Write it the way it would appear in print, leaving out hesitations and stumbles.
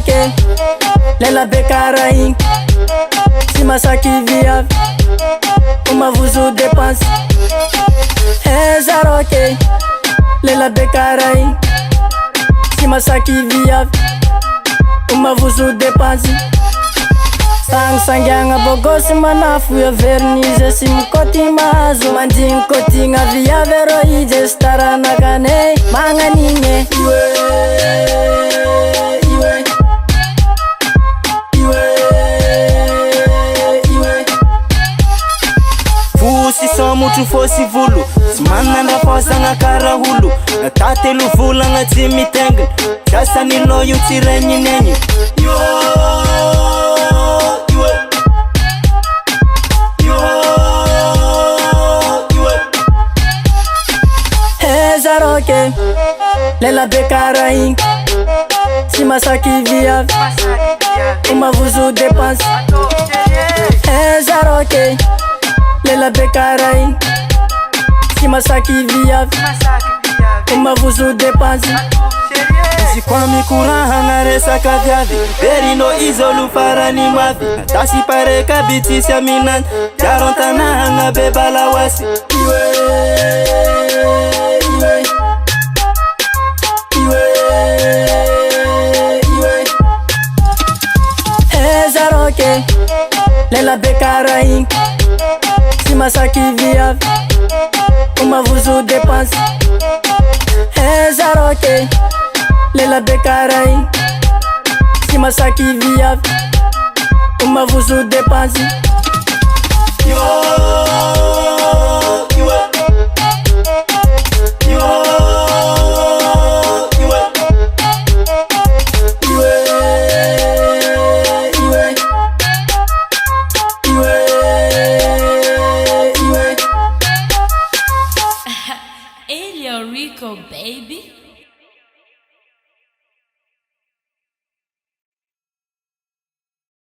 Zaroke, lela bekara igny, tsy masaky viavy, mavozo dépense. Zaroke, lela bekara igny, tsy masaky viavy, mavozo dépense. Sangiana bogosy manafo ya vernize sy mikoty mahazo, mandigny kotigna viavy aro izy sy taranakane magnanigny. Fosy samotro fosy volo, tsy manana fasagna kara holo, tatelo volagna tsy mitengina, sasanilo io tsy regninegny. Zaroke, lela bekara igny, tsy masaky viavy, mavozo dépense. Zaroke, lela bekara igny, tsy masaky viavy, mavozo dépense. Izy koa mikorahagna resaka viavy, verino izy olo farany mafy, tasy pareka bitsisy aminany, jaro antanahagna be balawasy. Zaroke, lela bekara igny, tsy masaky viavy, mavozo dépense. Zaroke, lela bekara igny, tsy masaky viavy, mavozo dépense. Elio Rico, baby.